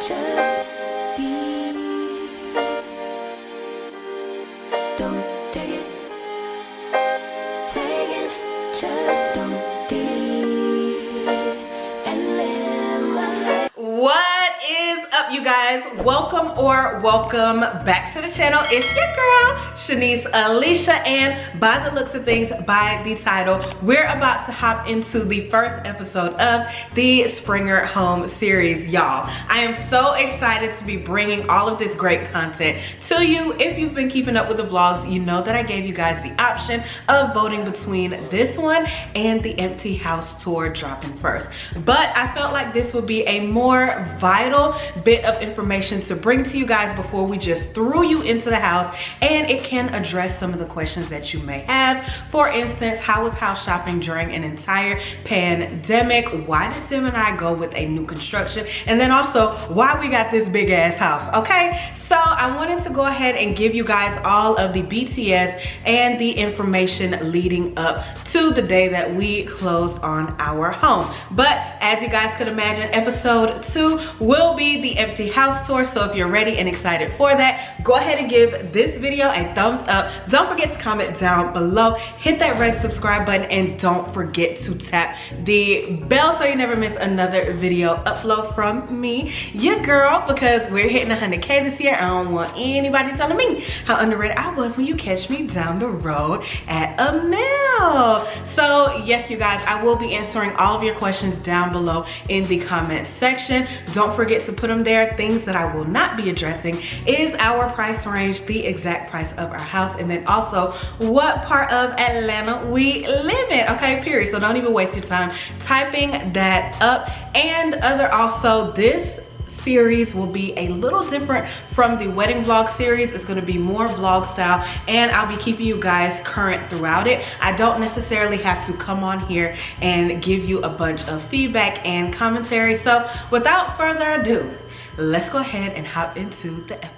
Just be. Don't take it. Take it. Just don't be. And live my life. What is up, you guys? Welcome back to the channel. It's your girl ShaniceAlisha, and by the looks of things, by the title, we're about to hop into the first episode of the Springer Home series. Y'all, I am so excited to be bringing all of this great content to you. If you've been keeping up with the vlogs, you know that I gave you guys the option of voting between this one and the empty house tour dropping first, but I felt like this would be a more vital bit of information to bring to you guys before we just threw you into the house, and it can address some of the questions that you may have. For instance, how was house shopping during an entire pandemic? Why did Sim and I go with a new construction? And then also, why we got this big ass house, okay? So I wanted to go ahead and give you guys all of the BTS and the information leading up to the day that we closed on our home. But as you guys could imagine, episode 2 will be the empty house tour. So if you're ready and excited for that, go ahead and give this video a thumbs up. Don't forget to comment down below, hit that red subscribe button, and don't forget to tap the bell so you never miss another video upload from me, your girl, because we're hitting 100K this year. I don't want anybody telling me how underrated I was when you catch me down the road at a mil. So yes, you guys, I will be answering all of your questions down below in the comment section. Don't forget to put them there. Things that I will not be addressing is our price range, the exact price of our house, and then also what part of Atlanta we live in, okay, period. So don't even waste your time typing that up. And also, this series will be a little different from the wedding vlog series. It's going to be more vlog style, and I'll be keeping you guys current throughout it. I don't necessarily have to come on here and give you a bunch of feedback and commentary. So without further ado, let's go ahead and hop into the episode.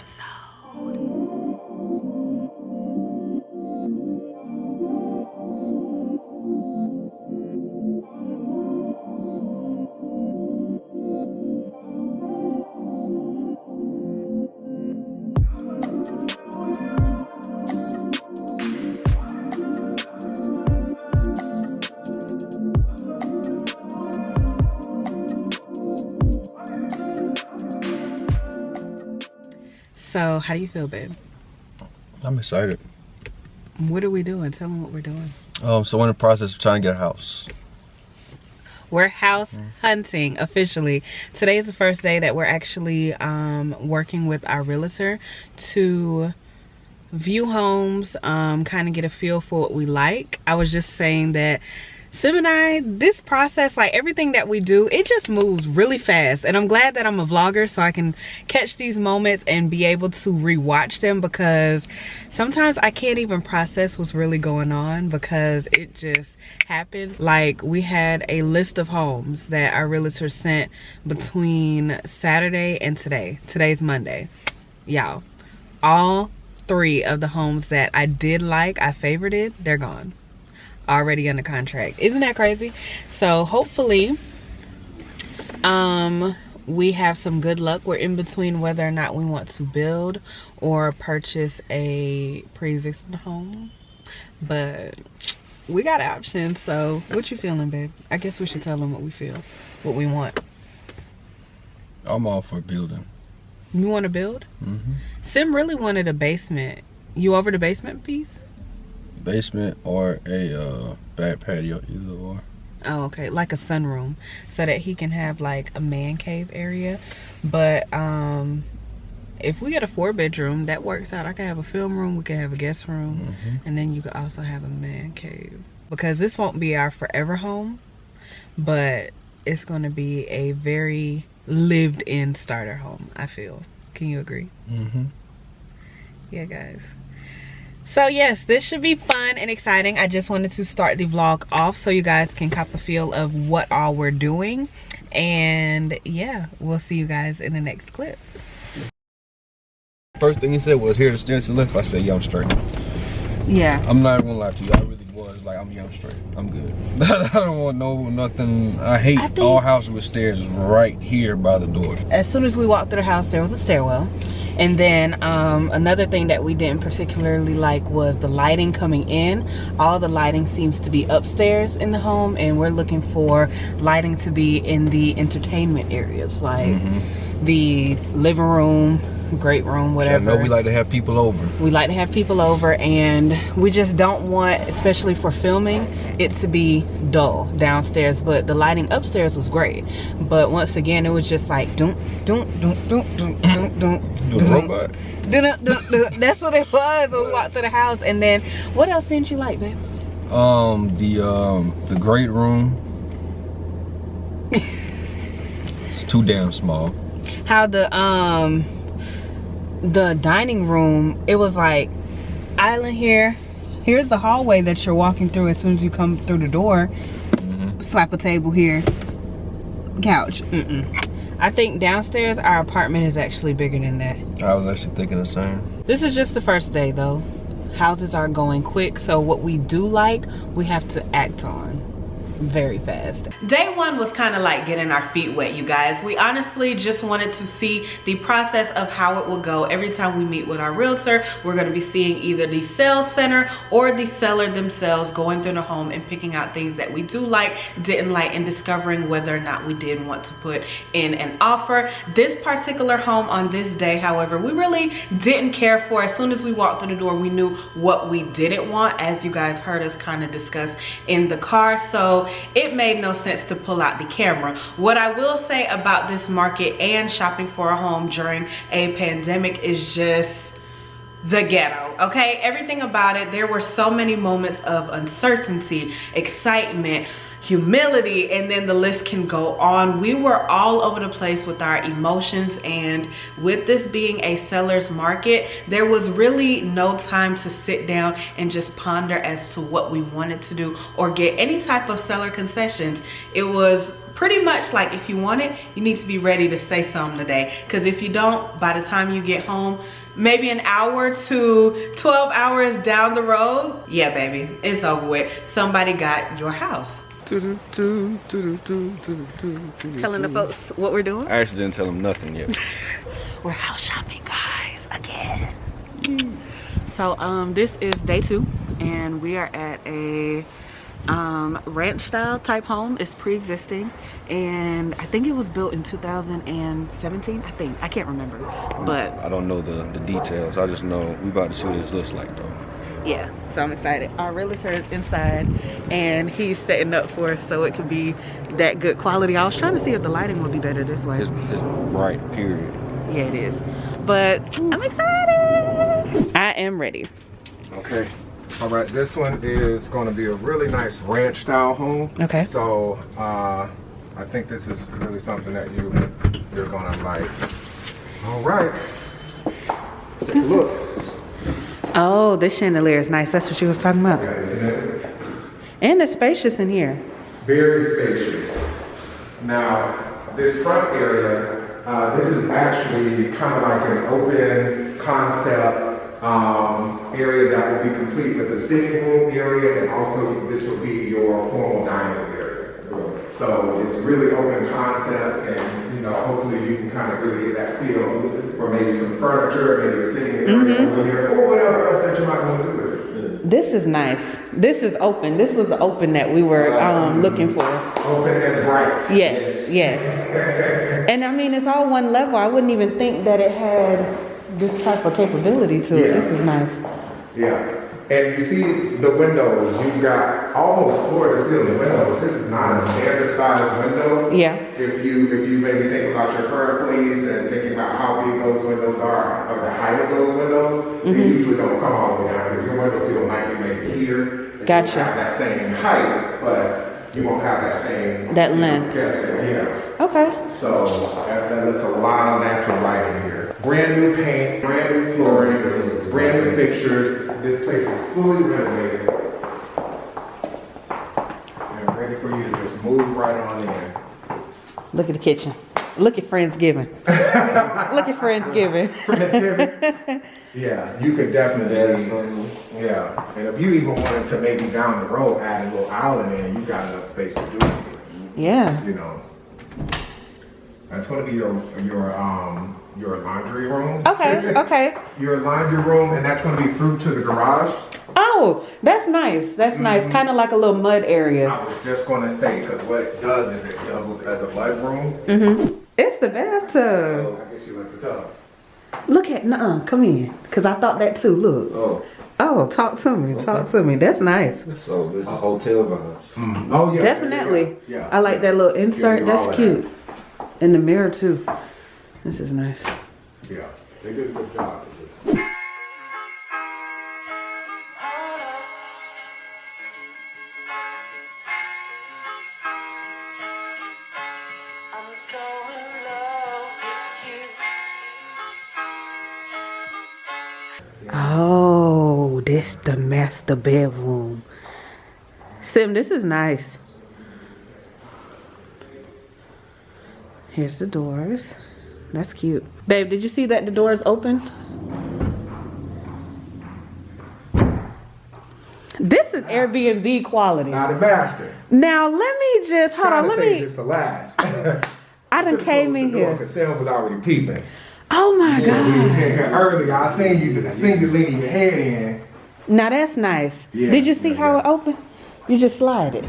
So, how do you feel, babe? I'm excited. What are we doing? Tell them what we're doing. So we're in the process of trying to get a house. We're house hunting officially. Today is the first day that we're actually working with our realtor to view homes, kind of get a feel for what we like. I was just saying that Sim and I, this process, like everything that we do, it just moves really fast, and I'm glad that I'm a vlogger so I can catch these moments and be able to rewatch them, because sometimes I can't even process what's really going on because it just happens. Like, we had a list of homes that our realtor sent between Saturday and today. Today's Monday. Y'all, all 3 of the homes that I did like, I favorited, they're gone. Already under contract. Isn't that crazy? So hopefully we have some good luck. We're in between whether or not we want to build or purchase a pre-existing home, but we got options. So what you feeling, babe? I guess we should tell them what we feel, what we want. I'm all for building. You want to build? Sim really wanted a basement. You over the basement piece? Basement or a back patio, either or. Oh, okay, like a sunroom, so that he can have like a man cave area. But if we get a 4-bedroom, that works out. I can have a film room, we can have a guest room, and then you could also have a man cave. Because this won't be our forever home, but it's going to be a very lived-in starter home, I feel. Can you agree? Yeah, guys. So yes, this should be fun and exciting. I just wanted to start the vlog off so you guys can cop a feel of what all we're doing. And yeah, we'll see you guys in the next clip. First thing he said was, here the stairs to the left. I said, yeah, I'm straight. Yeah. I'm not gonna lie to you. I really was like, I'm straight. I'm good. I don't want nothing. I hate all houses with stairs right here by the door. As soon as we walked through the house, there was a stairwell. And then another thing that we didn't particularly like was the lighting coming in. All the lighting seems to be upstairs in the home, and we're looking for lighting to be in the entertainment areas, like the living room, great room, whatever. I know we like to have people over. We like to have people over, and we just don't want, especially for filming, it to be dull downstairs. But the lighting upstairs was great. But once again, it was just like doom, doom, doom, doom, doom, doom, doom. The robot. That's what it was when we walked to the house. And then, what else didn't you like, babe? The great room. It's too damn small. How the dining room, it was like island here. Here's the hallway that you're walking through as soon as you come through the door. Slap a table here. Couch. I think downstairs our apartment is actually bigger than that. I was actually thinking the same. This is just the first day though. Houses are going quick, so what we do like, we have to act on very fast. Day one was kind of like getting our feet wet, you guys. We honestly just wanted to see the process of how it will go. Every time we meet with our realtor, we're going to be seeing either the sales center or the seller themselves, going through the home and picking out things that we do like, didn't like, and discovering whether or not we did want to put in an offer. This particular home on this day, however, we really didn't care for. As soon as we walked through the door, we knew what we didn't want, as you guys heard us kind of discuss in the car. So it made no sense to pull out the camera. What I will say about this market and shopping for a home during a pandemic is just the ghetto, okay? Everything about it. There were so many moments of uncertainty, excitement, humility, and then the list can go on. We were all over the place with our emotions, and with this being a seller's market, there was really no time to sit down and just ponder as to what we wanted to do or get any type of seller concessions. It was pretty much like, if you want it, you need to be ready to say something today, because if you don't, by the time you get home, maybe an hour to 12 hours down the road, yeah baby, it's over with. Somebody got your house. Telling the folks what we're doing? I actually didn't tell them nothing yet. We're house shopping, guys, again. So this is day 2, and we are at a ranch style type home. It's pre-existing, and I think it was built in 2017. I can't remember, but I don't know the details. I just know we about to see what this looks like though. Yeah, so I'm excited. Our realtor is inside, and he's setting up for us so it could be that good quality. I was trying to see if the lighting would be better this way. It's bright, period. Yeah, it is. But I'm excited. I am ready. Okay. All right, this one is going to be a really nice ranch style home. Okay. So I think this is really something that you're going to like. All right. Take a look. Oh, this chandelier is nice. That's what she was talking about. Yeah, isn't it? And it's spacious in here. Very spacious. Now, this front area, this is actually kind of like an open concept area that will be complete with the sitting room area, and also this will be your formal dining area. So it's really open concept, and hopefully you can kind of really get that feel for maybe some furniture, maybe a sitting area over here, or whatever else that you might want to do with it. This is nice. This is open. This was the open that we were looking for. Open and bright. Yes. And I mean, it's all one level. I wouldn't even think that it had this type of capability to it. Yeah. This is nice. Yeah. And you see the windows, you've got almost floor to ceiling windows. This is not a standard size window. Yeah. If you maybe think about your current place and thinking about how big those windows are, or the height of those windows, they usually don't come all the way down here. Your window sill might be maybe here. Gotcha. You have that same height, but you won't have that same length. Yeah. Okay. So that's a lot of natural lighting here. Brand new paint, brand new flooring, brand new fixtures. This place is fully renovated and ready for you to just move right on in. Look at the kitchen. Look at Friendsgiving. Look at Friendsgiving. Friendsgiving. Yeah, you could definitely. Yeah, and if you even wanted to maybe down the road add a little island in, you got enough space to do it. Yeah. You know, that's going to be your laundry room. Okay. Okay. Your laundry room, and that's going to be through to the garage. Oh, that's nice. That's nice. Kind of like a little mud area. I was just going to say, because what it does is it doubles as a mud room. It's the bathtub. So I guess you like the tub. Look at, come in. Because I thought that too. Look. Oh, talk to me. Talk to me. That's nice. So this is hotel vibes. Oh, yeah. Definitely. Yeah. I like that little insert. Yeah, That's cute. In the mirror too. This is nice. Yeah, they did a good job. I'm so in love with you. Oh, this the master bedroom. Sim, this is nice. Here's the doors. That's cute. Babe, did you see that the doors open? This is Airbnb quality. Now the master. Now let me just hold on. Let me. This for last. I done came in here. Because Sam was already peeping. Oh my We God. was in here earlier. I seen you leaning your head in. Now that's nice. Yeah, Did you see yeah, how yeah. it opened? You just slide it.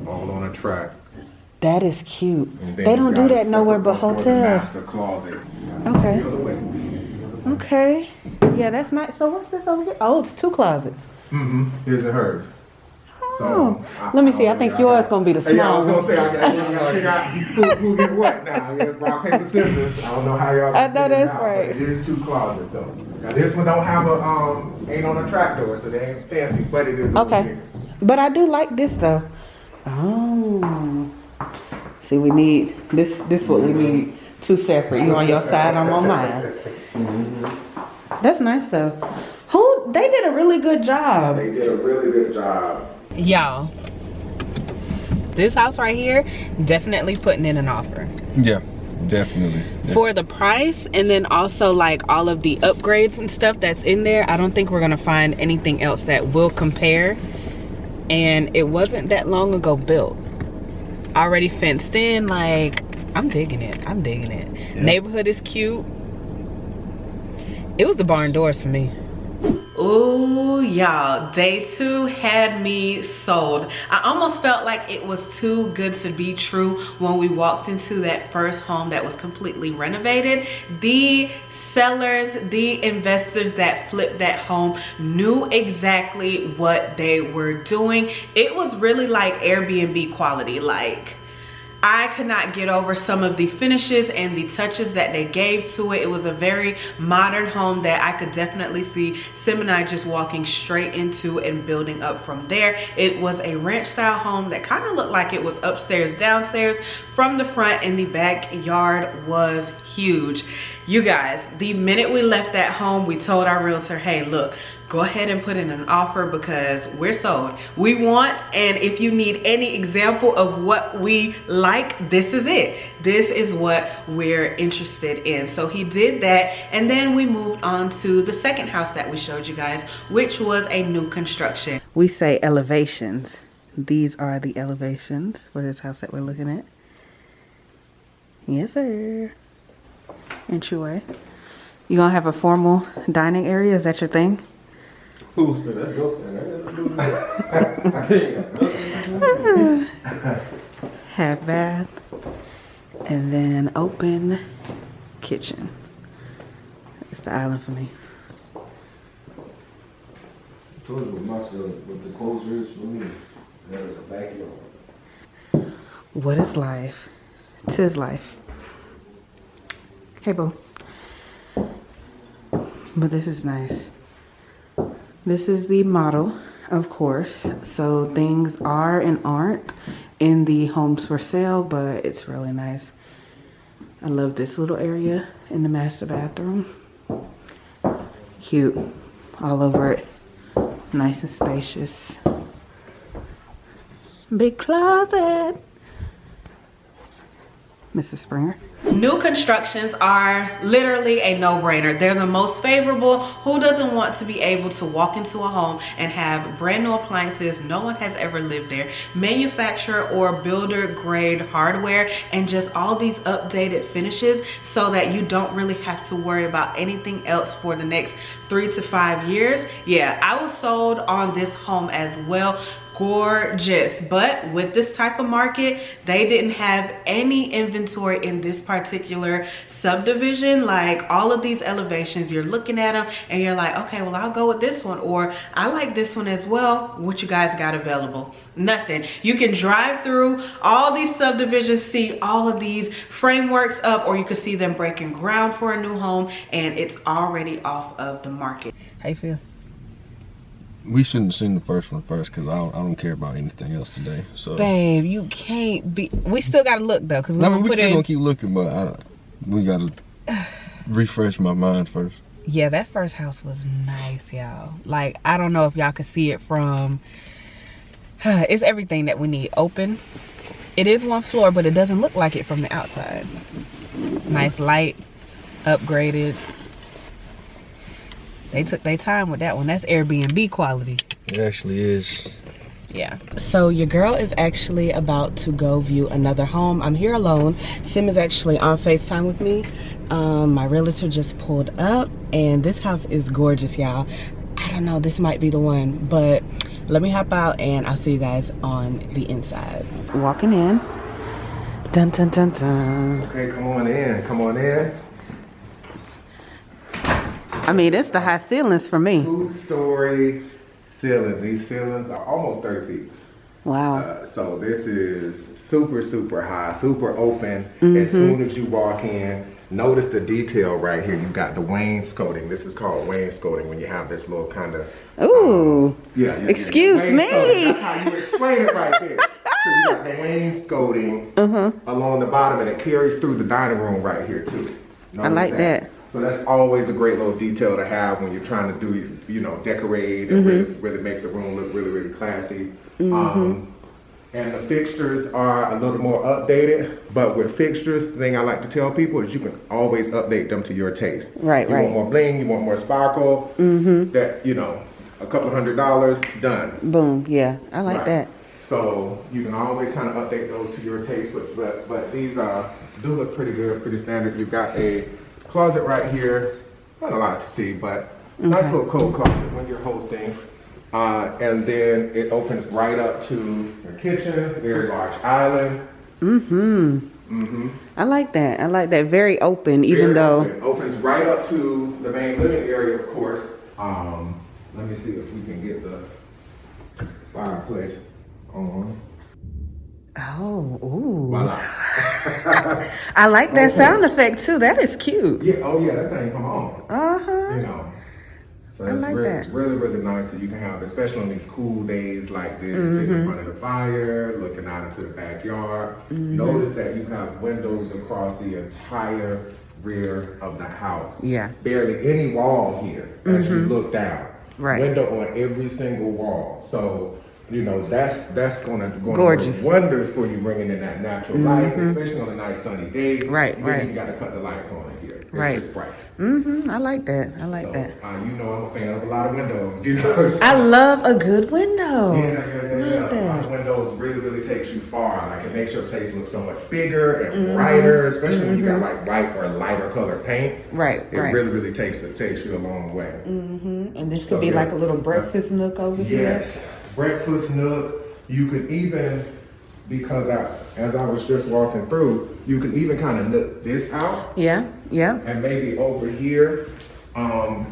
All on a track. That is cute. And then They you don't got do a that nowhere separate but one for the hotels. Master closet. Okay. The other way. Okay. Yeah, that's nice. So what's this over here? Oh, it's 2 closets. His and hers. Oh. Let me see. I think yours gonna be the Yeah, I small was one. gonna say I got who get what now? Yeah, rock paper scissors. I don't know how y'all. I know figure it that's out, right. but it is 2 closets though. Now this one don't have a ain't on a trapdoor, so they ain't fancy, but it is. Okay. But I do like this though. Oh. See, we need this. This what we need. 2 separate. You on your side, I'm on mine. That's nice though. They did a really good job. They did a really good job. Y'all, this house right here, definitely putting in an offer. Yeah, definitely. For the price, and then also like all of the upgrades and stuff that's in there, I don't think we're gonna find anything else that will compare. And it wasn't that long ago built. Already fenced in, like, I'm digging it. I'm digging it. Yeah. Neighborhood is cute. It was the barn doors for me. Ooh, y'all, day 2 had me sold. I almost felt like it was too good to be true when we walked into that first home that was completely renovated. The sellers, the investors that flipped that home knew exactly what they were doing. It was really like Airbnb quality. Like, I could not get over some of the finishes and the touches that they gave to it. It was a very modern home that I could definitely see Sim and I just walking straight into and building up from there. It was a ranch style home that kind of looked like it was upstairs, downstairs from the front, and the backyard was huge. You guys, the minute we left that home, we told our realtor, hey, look, go ahead and put in an offer because we're sold. We want, and if you need any example of what we like, this is it. This is what we're interested in. So he did that, and then we moved on to the second house that we showed you guys, which was a new construction. We say elevations. These are the elevations for this house that we're looking at. Yes, sir. Entryway. You gonna have a formal dining area? Is that your thing? Half bath, and then open kitchen. It's the island for me. I told you what the closure is for me. That is a backyard. What is life? 'Tis life. Hey, boo. But this is nice. This is the model, of course. So things are and aren't in the homes for sale, but it's really nice. I love this little area in the master bathroom. Cute. All over it. Nice and spacious. Big closet. Mrs. Springer. New constructions are literally a no-brainer. They're the most favorable. Who doesn't want to be able to walk into a home and have brand new appliances? No one has ever lived there. Manufacturer or builder grade hardware and just all these updated finishes so that you don't really have to worry about anything else for the next 3 to 5 years. Yeah, I was sold on this home as well. Gorgeous. But with this type of market, they didn't have any inventory in this particular subdivision. Like all of these elevations, you're looking at them and you're like, okay, well, I'll go with this one, or I like this one as well. What you guys got available? Nothing. You can drive through all these subdivisions, see all of these frameworks up, or you can see them breaking ground for a new home and it's already off of the market. How you feel? We shouldn't have seen the first one first because I don't care about anything else today. So, Babe, you can't be. We still gotta look though, because we still gonna keep looking, but we gotta refresh my mind first. Yeah, that first house was nice, y'all. Like, I don't know if y'all could see it from. It's everything that we need. Open. It is one floor, but it doesn't look like it from the outside. Nice light, upgraded. They took their time with that one. That's Airbnb quality. It actually is. Yeah. So your girl is actually about to go view another home. I'm here alone. Sim is actually on FaceTime with me. My realtor just pulled up and this house is gorgeous, y'all. I don't know, this might be the one, but let me hop out and I'll see you guys on the inside. Walking in. Dun dun dun dun. Okay, come on in. Come on in. I mean, it's the high ceilings for me. 2-story ceilings. These ceilings are almost 30 feet. Wow. So this is super, super high, super open. As soon as you walk in, notice the detail right here. You've got the wainscoting. This is called wainscoting when you have this little kind of... Ooh. Excuse me. That's how you explain it right there. So you got the wainscoting along the bottom, and it carries through the dining room right here too. I like that. So that's always a great little detail to have when you're trying to do, decorate and really make the room look really, really classy. And the fixtures are a little more updated, but with fixtures, the thing I like to tell people is you can always update them to your taste. Right, you want more bling, you want more sparkle, that, a couple $100, done. Boom, yeah, I like that. So you can always kind of update those to your taste, but these do look pretty good, pretty standard. You've got a closet right here, not a lot to see, but nice little cold closet when you're hosting. And then it opens right up to your kitchen, very large island. I like that. I like that. Very open, even though. It opens right up to the main living area, of course. Let me see if we can get the fireplace on. Oh, ooh. Voila. I like that sound effect too. That is cute. Yeah, oh yeah, that thing come on. So I like that. Really, really nice that you can have, especially on these cool days like this, sitting in front of the fire, looking out into the backyard. Notice that you have windows across the entire rear of the house. Yeah. Barely any wall here as you look down. Right. Window on every single wall. So, that's going to gorgeous. do wonders for you, bringing in that natural light, especially on a nice sunny day. Right. You got to cut the lights on in here. It's just bright. I like that. I like that. I'm a fan of a lot of windows. I love a good window. Yeah. A lot of windows really takes you far. Like, it makes your place look so much bigger and brighter, especially when you got like white or lighter color paint. It really takes you a long way. And this could be like a little breakfast nook over here. Yes, breakfast nook. You could even, because as I was just walking through, you could even kind of nook this out. Yeah. And maybe over here,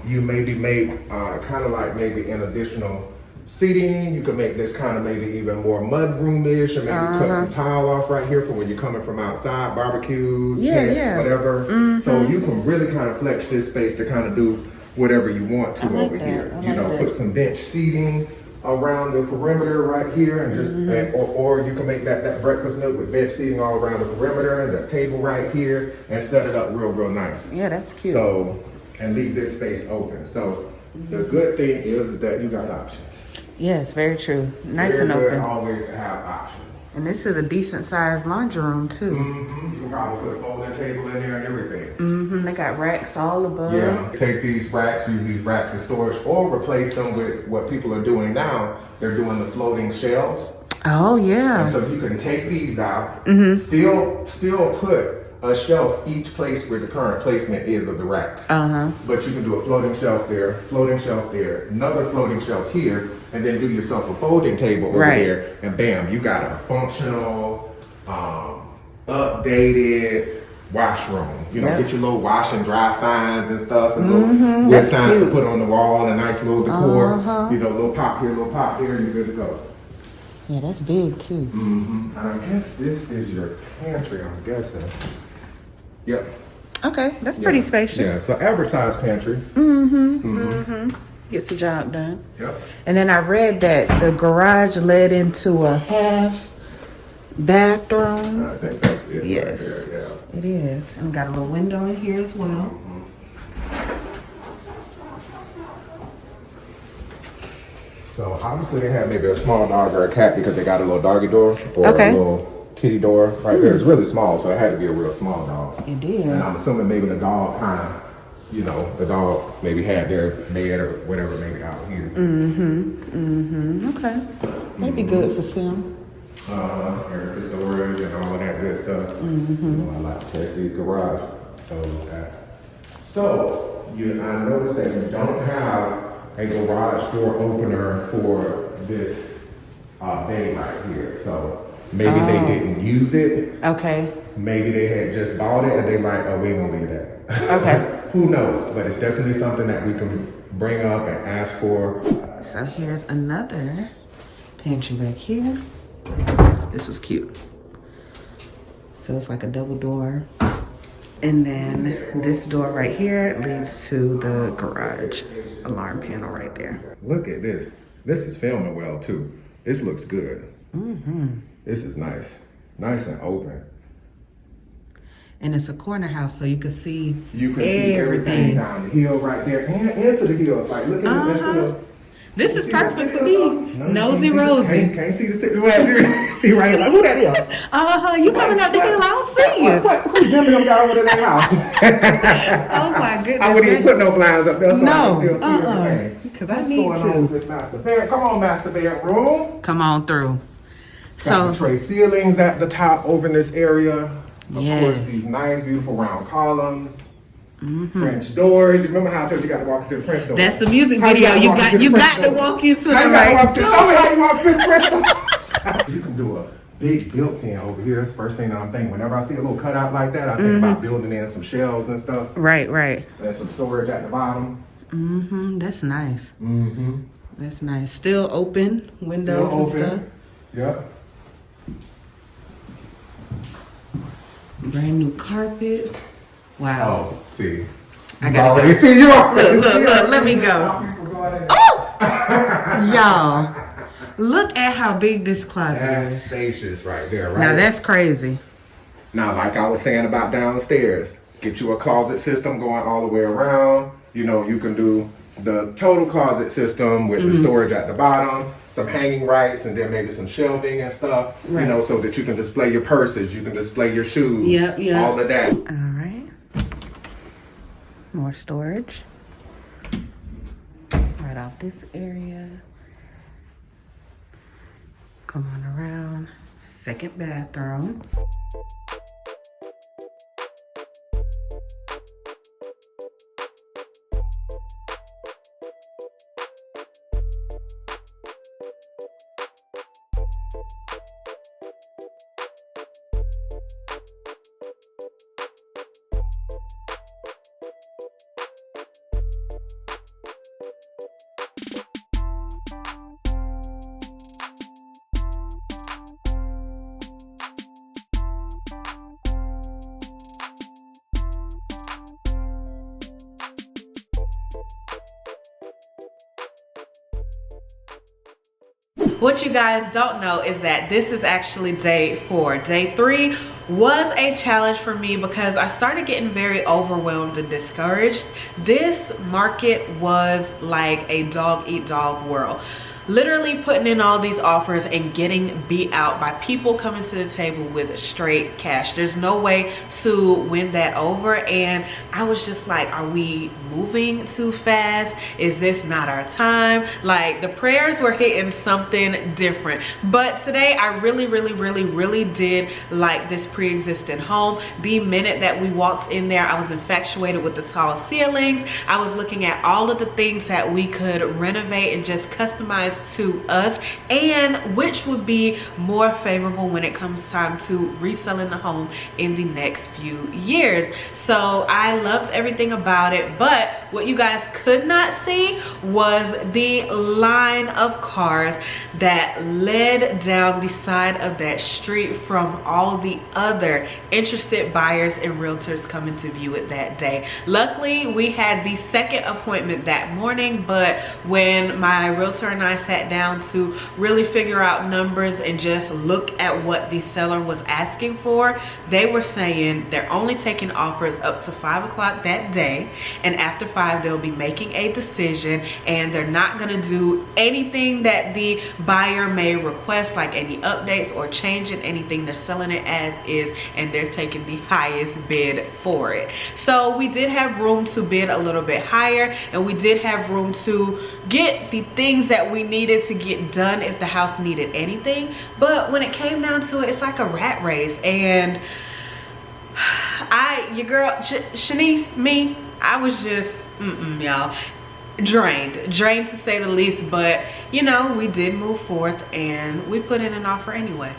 you maybe make kind of like maybe an additional seating. You could make this kind of maybe even more mudroom-ish, or maybe cut some tile off right here for when you're coming from outside, barbecues, pets, whatever. So you can really kind of flex this space to kind of do whatever you want to over here. Put some bench seating around the perimeter right here, and just or you can make that breakfast nook with bench seating all around the perimeter, and the table right here, and set it up real nice. Yeah, that's cute. So, and leave this space open. So the good thing is that you got options. Yes, very true. Nice and Very open. always have options. And this is a decent sized laundry room too. You can probably put a folding table in there and everything. They got racks all above. Yeah, take these racks, use these racks in storage, or replace them with what people are doing now. They're doing the floating shelves. Oh yeah. And so you can take these out, still put a shelf each place where the current placement is of the racks. But you can do a floating shelf there, another floating shelf here, and then do yourself a folding table over there, and bam, you got a functional, updated washroom. You know, get your little wash and dry signs and stuff, and little wood signs to put on the wall, and a nice little decor. You know, little pop here, you're good to go. Yeah, that's big too. And I guess this is your pantry, I'm guessing. Yep. Okay, that's pretty spacious. Yeah, so advertised pantry. Gets the job done. Yep. And then I read that the garage led into a half bathroom. I think that's it. Yes. Right there, yeah. It is. And we got a little window in here as well. So obviously they have maybe a small dog or a cat because they got a little doggy door or a little kitty door right there. It's really small, so it had to be a real small dog. It did. And I'm assuming maybe the dog kind of, you know, the dog maybe had their bed or whatever maybe out here. Okay. That'd be good for Sim. Air storage and all of that good stuff. You know, I like to test these garage doors out. So I noticed that you don't have a garage door opener for this bay right here. So maybe they didn't use it. Okay. Maybe they had just bought it and they like, oh, we won't leave that. Okay. Who knows? But it's definitely something that we can bring up and ask for. So here's another pantry back here. This was cute. So it's like a double door. And then this door right here leads to the garage alarm panel right there. Look at this. This is filming well too. This looks good. This is nice. Nice and open. And it's a corner house, so you can see see everything down the hill right there and into the hill. It's like, look at this. This is perfect for me. Nosy Rosie. Can't see the city right there. He right here like, who that is? You coming up the hill, I don't see you. Who's jumping them down over to their house? Oh my goodness. I wouldn't even put no blinds up there so I can still see No, everything. because I need What's going on with to. this master bed? Come on, master bedroom. Come on through. Got the tray ceilings at the top over in this area. Of Yes. course, these nice, beautiful round columns. French doors. You remember how I told you got to walk into the French door? That's the music video. You got to walk into the right door. Tell me how you walk to the French door. You can do a big built-in over here. That's the first thing that I'm thinking. Whenever I see a little cutout like that, I think about building in some shelves and stuff. Right. And some storage at the bottom. That's nice. That's nice. Still open windows and stuff. Yep. Brand new carpet. Wow. Oh, see. I gotta already go. see you. Look, let me go. Oh! Y'all, look at how big this closet That's is. spacious right there, right? Now that's crazy. Now, like I was saying about downstairs, get you a closet system going all the way around. You know, you can do the total closet system with the storage at the bottom, some hanging rights, and then maybe some shelving and stuff, you know, so that you can display your purses, you can display your shoes, all of that. All right. More storage. Right off this area. Come on around. Second bathroom. What you guys don't know is that this is actually day 4. Day 3 was a challenge for me because I started getting very overwhelmed and discouraged. This market was like a dog eat dog world. literally putting in all these offers and getting beat out by people coming to the table with straight cash. There's no way to win that over. And I was just like, are we moving too fast? Is this not our time? Like, the prayers were hitting something different. But today I really did like this pre-existing home. The minute that we walked in there, I was infatuated with the tall ceilings. I was looking at all of the things that we could renovate and just customize to us, and which would be more favorable when it comes time to reselling the home in the next few years. So I loved everything about it, but what you guys could not see was the line of cars that led down the side of that street from all the other interested buyers and realtors coming to view it that day. Luckily, we had the second appointment that morning, but when my realtor and I sat down to really figure out numbers and just look at what the seller was asking for, they were saying they're only taking offers up to 5 o'clock that day, and after 5 they'll be making a decision, and they're not going to do anything that the buyer may request, like any updates or changing anything. They're selling it as is, and they're taking the highest bid for it. So we did have room to bid a little bit higher, and we did have room to get the things that we needed to get done if the house needed anything. But when it came down to it, it's like a rat race. And your girl Shanice, me, I was just y'all, drained to say the least. But you know, we did move forth and we put in an offer anyway.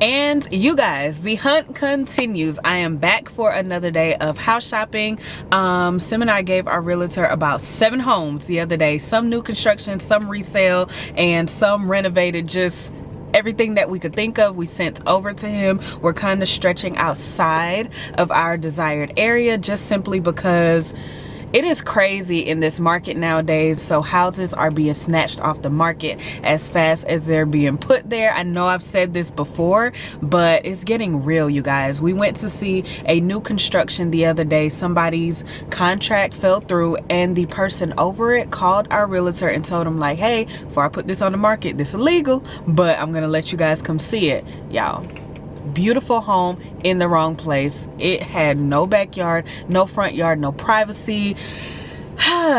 And you guys, the hunt continues. I am back for another day of house shopping. Sim and I gave our realtor about 7 homes the other day, some new construction, some resale, and some renovated. Just everything that we could think of, we sent over to him. We're kind of stretching outside of our desired area just simply because it is crazy in this market nowadays. So houses are being snatched off the market as fast as they're being put there. I know I've said this before, but it's getting real, you guys. We went to see a new construction the other day. Somebody's contract fell through, and the person over it called our realtor and told him, like, hey, before I put this on the market, this is illegal, but I'm gonna let you guys come see it. Y'all, beautiful home in the wrong place. It had no backyard, no front yard, no privacy.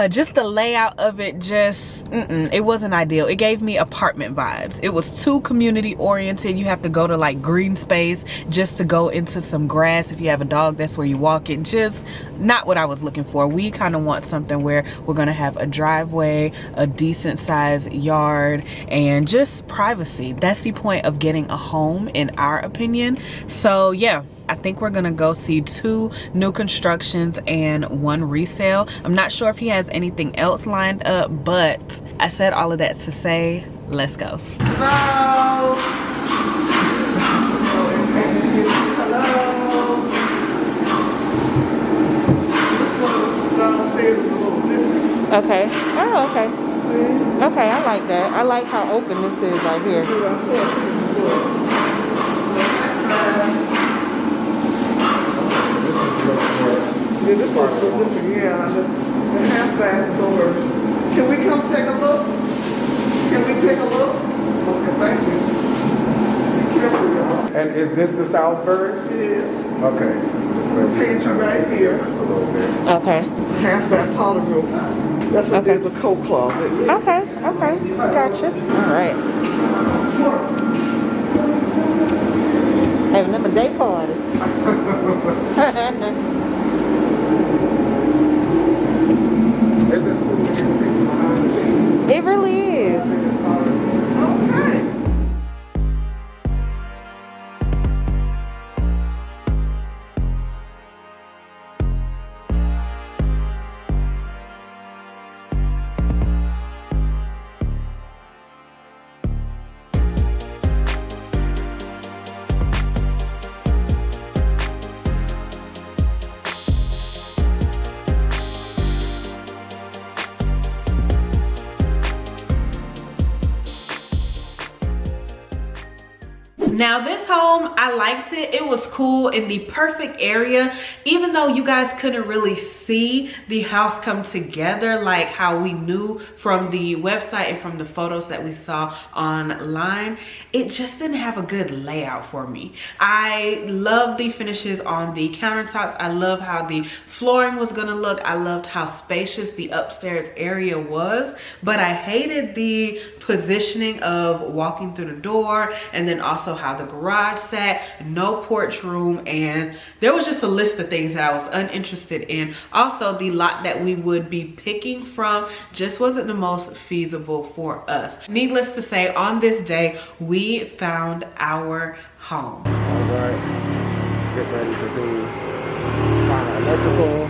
Just the layout of it, just it wasn't ideal. It gave me apartment vibes. It was too community oriented. You have to go to like green space just to go into some grass. If you have a dog, that's where you walk it. Just not what I was looking for. We kind of want something where we're gonna have a driveway, a decent sized yard, and just privacy. That's the point of getting a home, in our opinion. So yeah, I think we're gonna go see 2 new constructions and 1 resale. I'm not sure if he has anything else lined up, but I said all of that to say, let's go. Hello. This one downstairs is a little different. Okay. Oh, okay. See? Okay, I like that. I like how open this is right here. Yeah, this one's a little different. Yeah, the half bath is over. Can we come take a look? Can we take a look? Okay, thank you. Be careful, y'all. And is this the Salisbury? It is. Okay. This is the pantry right here. It's a little bit. Okay. Half bath powder room. That's what there's a coat closet. Okay, okay. Gotcha. All right. Having them a day party. It's just cool. You can see behind the scenes. It really is. Okay. Now this home, I liked it. It was cool in the perfect area, even though you guys couldn't really see the house come together like how we knew from the website and from the photos that we saw online. It just didn't have a good layout for me. I love the finishes on the countertops. I love how the flooring was gonna look. I loved how spacious the upstairs area was, but I hated the positioning of walking through the door, and then also how the garage sat, no porch room, and there was just a list of things that I was uninterested in. Also, the lot that we would be picking from just wasn't the most feasible for us. Needless to say, on this day, we found our home. All right, get ready to do final electrical.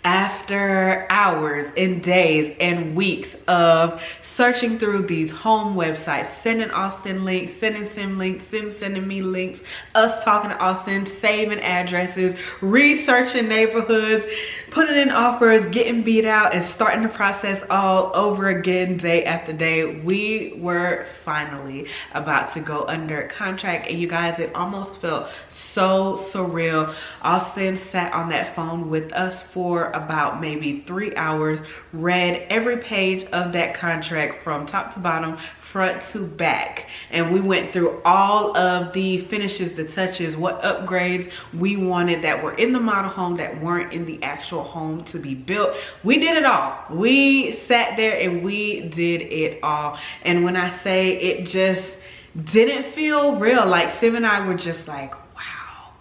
After hours and days and weeks of searching through these home websites, sending Austin links, sending Sim links, Sim sending me links, us talking to Austin, saving addresses, researching neighborhoods, putting in offers, getting beat out, and starting the process all over again day after day, we were finally about to go under contract. And you guys, it almost felt so surreal. Austin sat on that phone with us for about maybe 3 hours, read every page of that contract from top to bottom, front to back, and we went through all of the finishes, the touches, what upgrades we wanted that were in the model home that weren't in the actual home to be built. We did it all. We sat there and we did it all. And when I say it just didn't feel real, like Sim and I were just like, wow.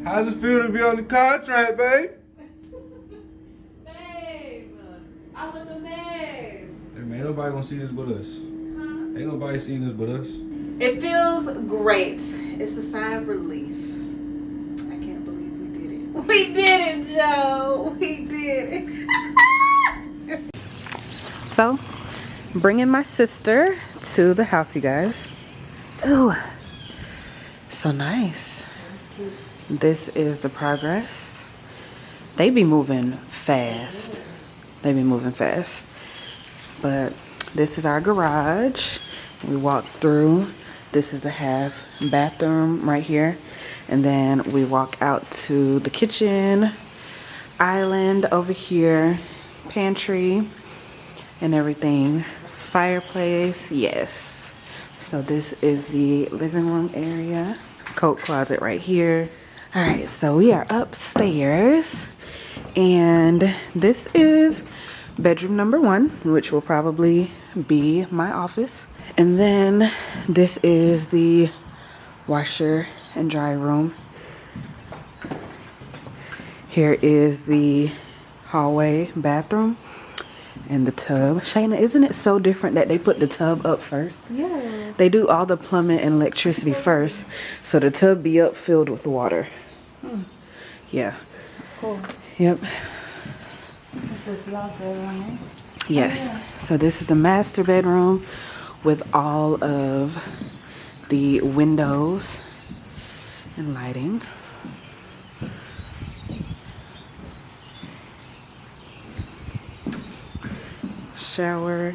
How's it feel to be on the contract, babe? Babe, I look a mess. Hey man, ain't nobody gonna see this but us. Ain't nobody seen this but us. It feels great. It's a sign of relief. I can't believe we did it. We did it, Joe. We did it. So, bringing my sister to the house, you guys. Ooh, so nice. This is the progress. They be moving fast. They be moving fast. But this is our garage. We walk through. This is the half bathroom right here. And then we walk out to the kitchen island over here, pantry and everything. Fireplace, yes. So this is the living room area. Coat closet right here. All right, so we are upstairs. And this is bedroom number 1, which will probably be my office. And then this is the washer and dry room. Here is the hallway bathroom and the tub. Shayna, isn't it so different that they put the tub up first? Yeah. They do all the plumbing and electricity first, so the tub be up filled with water. Yeah. That's cool. Yep. This is y'all's bedroom, right? Yes. Oh, yeah. So this is the master bedroom with all of the windows and lighting. Shower.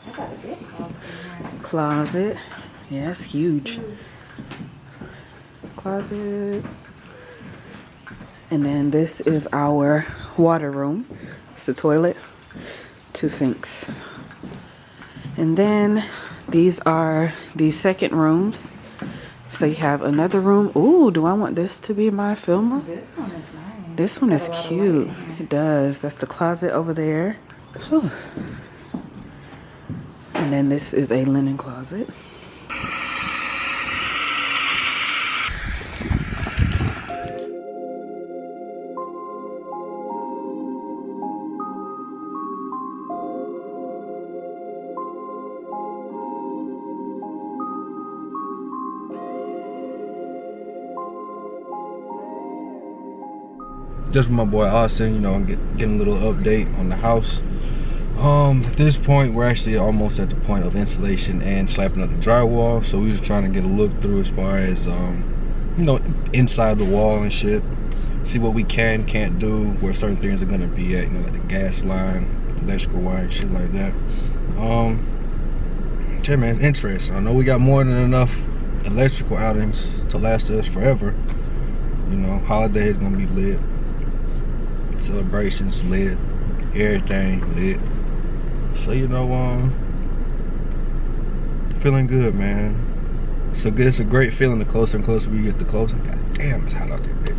I got a big closet in here. Closet. Yeah, it's huge. Closet. And then this is our water room. It's the toilet, 2 sinks. And then these are the second rooms. So you have another room. Ooh, do I want this to be my filmer? This one is nice. This one Got is a lot of cute. light in here. It does. That's the closet over there. Whew. And then this is a linen closet. Just with my boy Austin, you know, I'm getting a little update on the house. At this point, we're actually almost at the point of insulation and slapping up the drywall. So we was trying to get a look through as far as, you know, inside the wall and shit. See what we can't do, where certain things are gonna be at, you know, like the gas line, electrical wire, and shit like that. Yeah, man, it's interesting. I know we got more than enough electrical outings to last us forever. You know, holiday is gonna be lit. Celebrations lit. Everything lit. So you know, feeling good, man. So good. It's a great feeling. The closer and closer we get to closing. God damn, it's hot out there, bitch.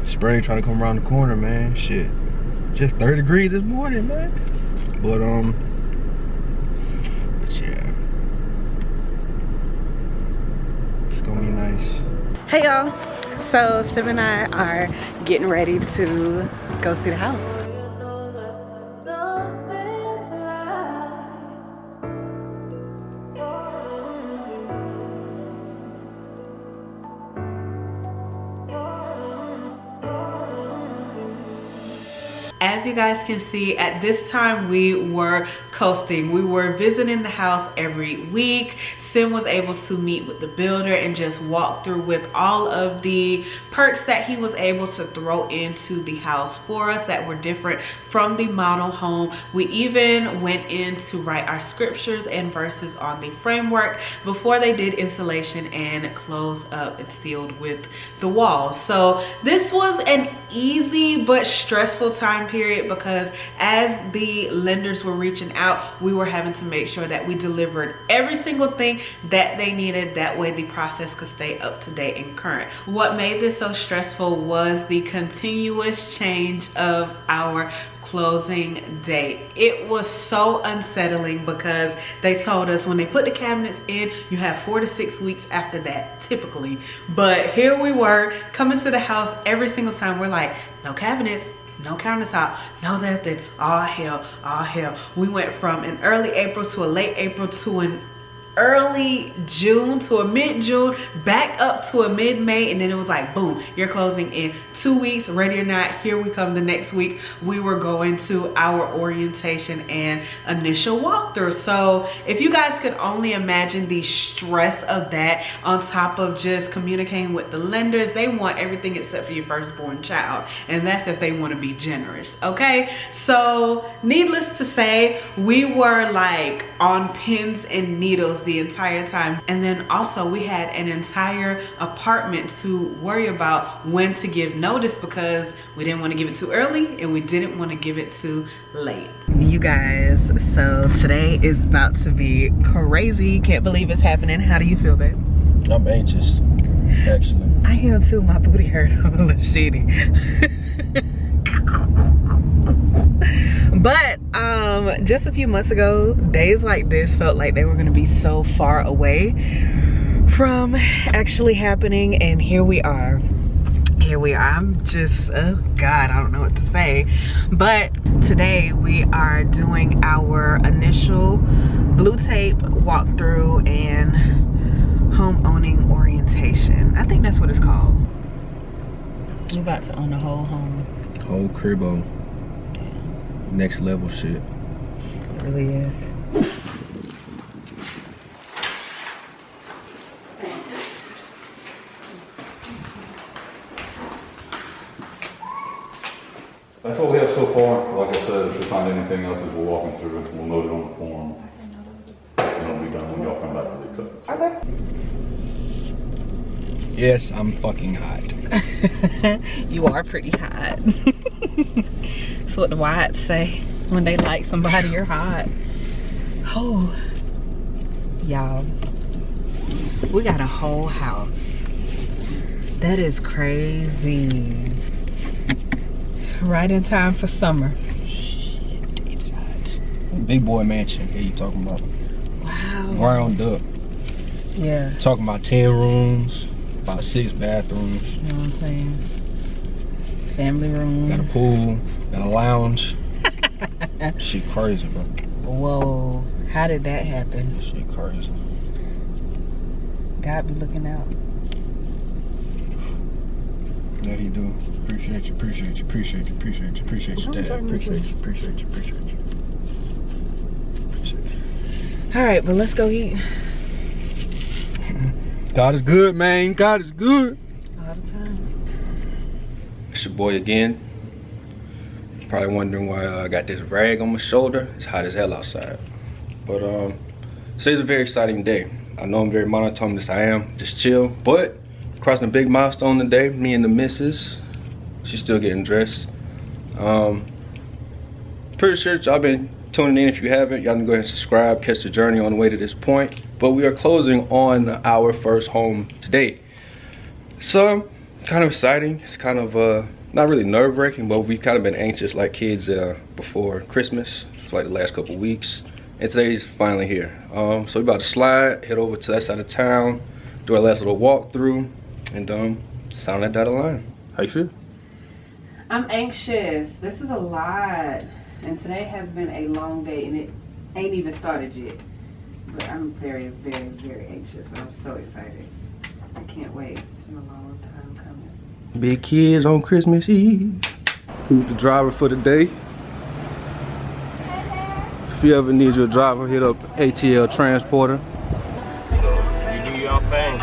Spring trying to come around the corner, man. Shit, just 30 degrees this morning, man. But yeah, it's gonna be nice. Hey y'all, so Sim and I are getting ready to go see the house. As you guys can see, at this time we were coasting. We were visiting the house every week. Sim was able to meet with the builder and just walk through with all of the perks that he was able to throw into the house for us that were different from the model home. We even went in to write our scriptures and verses on the framework before they did installation and closed up and sealed with the walls. So this was an easy but stressful time period because as the lenders were reaching out, we were having to make sure that we delivered every single thing that they needed. That way the process could stay up to date and current. What made this so stressful was the continuous change of our closing date. It was so unsettling because they told us when they put the cabinets in, you have 4 to 6 weeks after that, typically. But here we were coming to the house every single time. We're like, no cabinets, no countertop, no nothing. All hell, all hell. We went from an early April to a late April to an early June to a mid-June, back up to a mid-May, and then it was like boom, you're closing in 2 weeks. Ready or not, here we come the next week. We were going to our orientation and initial walkthrough. So if you guys could only imagine the stress of that on top of just communicating with the lenders. They want everything except for your firstborn child, and that's if they want to be generous. Okay, so needless to say, we were like on pins and needles the entire time. And then also we had an entire apartment to worry about when to give notice because we didn't want to give it too early and we didn't want to give it too late. You guys, so today is about to be crazy. Can't believe it's happening. How do you feel, babe? I'm anxious, actually. I am too. My booty hurt. I'm a little shitty. But just a few months ago, days like this felt like they were gonna be so far away from actually happening, and here we are. Here we are. I'm just, oh God, I don't know what to say. But today we are doing our initial blue tape walkthrough and home owning orientation. I think that's what it's called. We're about to own the whole home. Whole cribbo. Next level shit. It really is. That's what we have so far. Like I said, if we find anything else as we're walking through it, we'll note it on the form. And it'll be done when y'all come back for the acceptance. Okay. Yes, I'm fucking hot. You are pretty hot. That's what the whites say. When they like somebody, you're hot. Oh, y'all, we got a whole house. That is crazy. Right in time for summer. Shit, big boy mansion. What are you talking about? wow. Ground up. Yeah. Talking about 10 rooms, about 6 bathrooms. You know what I'm saying? Family room. Got a pool, got a lounge. Shit crazy, bro. Whoa. How did that happen? Shit crazy. God be looking out. That he do. Appreciate you, appreciate you, appreciate you, appreciate you, appreciate you, Dad. Appreciate you, appreciate you, appreciate you. Appreciate you. All right, but let's go eat. God is good, man. God is good. All the time. It's your boy again. You're probably wondering why I got this rag on my shoulder. It's hot as hell outside. But today's a very exciting day. I know I'm very monotonous, I am, just chill. But crossing a big milestone today, me and the missus. She's still getting dressed. Pretty sure y'all been tuning in. If you haven't, y'all can go ahead and subscribe, catch the journey on the way to this point. But we are closing on our first home today. So kind of exciting. It's kind of not really nerve-wracking, but we've kind of been anxious like kids before Christmas for like the last couple weeks. And today's finally here. So we're about to slide, head over to that side of town, do our last little walkthrough, and sound that dotted line. How you feel? I'm anxious. This is a lot. And today has been a long day and it ain't even started yet. But I'm very, very, very anxious, but I'm so excited. I can't wait. It's been a long time coming. Big kids on Christmas Eve. Who's the driver for the day? If you ever need your driver, hit up ATL Transporter. So you do your thing.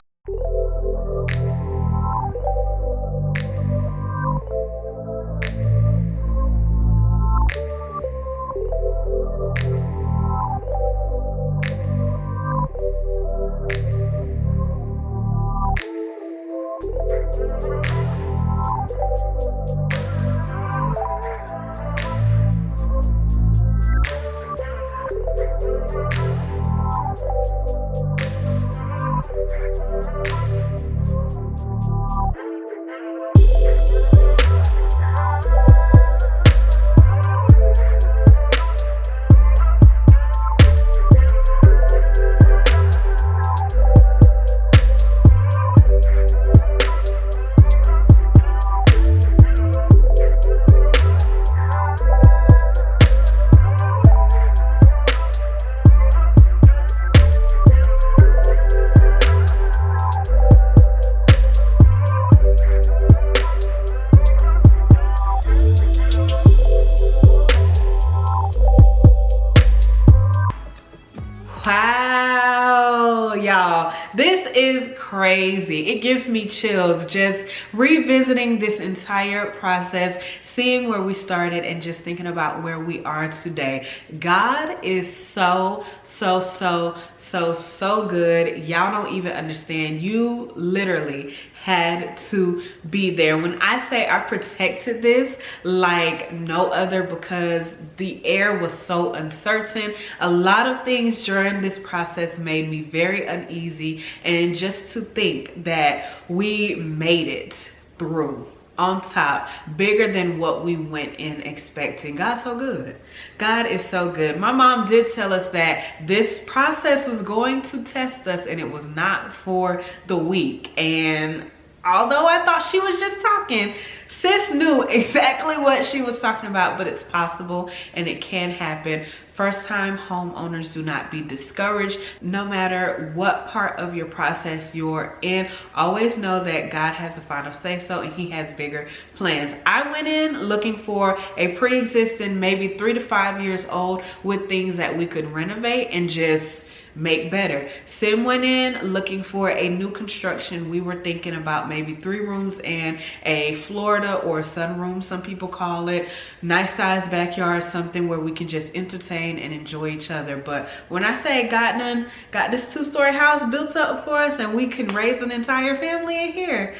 Wow, y'all, this is crazy. It gives me chills just revisiting this entire process, seeing where we started and just thinking about where we are today. God is so good. Y'all don't even understand. You literally had to be there. When I say I protected this like no other, because the air was so uncertain. A lot of things during this process made me very uneasy, and just to think that we made it through on top, bigger than what we went in expecting. God's so good. God is so good. My mom did tell us that this process was going to test us, and it was not for the weak. And although I thought she was just talking, sis knew exactly what she was talking about. But it's possible and it can happen. First time homeowners, do not be discouraged. No matter what part of your process you're in, always know that God has the final say so, and he has bigger plans. I went in looking for a pre-existing, maybe 3 to 5 years old, with things that we could renovate and just make better. Sim went in looking for a new construction. We were thinking about maybe 3 rooms and a Florida or sunroom, some people call it. Nice size backyard, something where we can just entertain and enjoy each other. But when I say got this 2-story house built up for us and we can raise an entire family in here,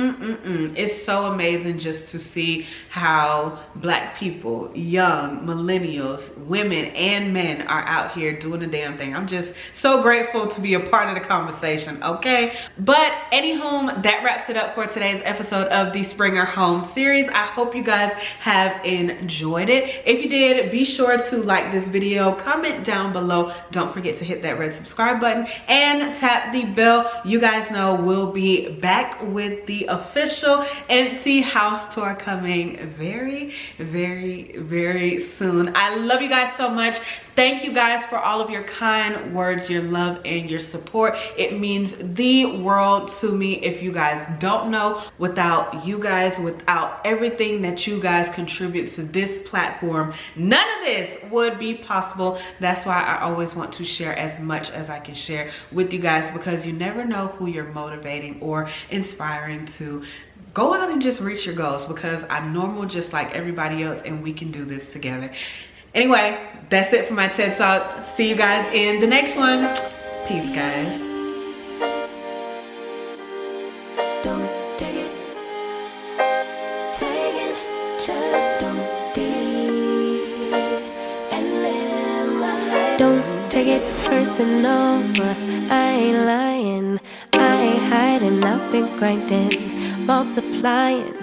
it's so amazing just to see how Black people, young millennials, women and men, are out here doing the damn thing. I'm just so grateful to be a part of the conversation, okay? But anywho, that wraps it up for today's episode of the Springer Home series. I hope you guys have enjoyed it. If you did, be sure to like this video, comment down below. Don't forget to hit that red subscribe button and tap the bell. You guys know we'll be back with the official empty house tour coming very soon. I love you guys so much. Thank you guys for all of your kind words, your love and your support. It means the world to me. If you guys don't know, without you guys, without everything that you guys contribute to this platform, none of this would be possible. That's why I always want to share as much as I can share with you guys, because you never know who you're motivating or inspiring to go out and just reach your goals, because I'm normal just like everybody else and we can do this together. Anyway, that's it for my TED Talk. See you guys in the next one. Peace, guys. Don't take it. Take it. take it personal. I ain't lying, I ain't hiding. I've been grinding, multiplying.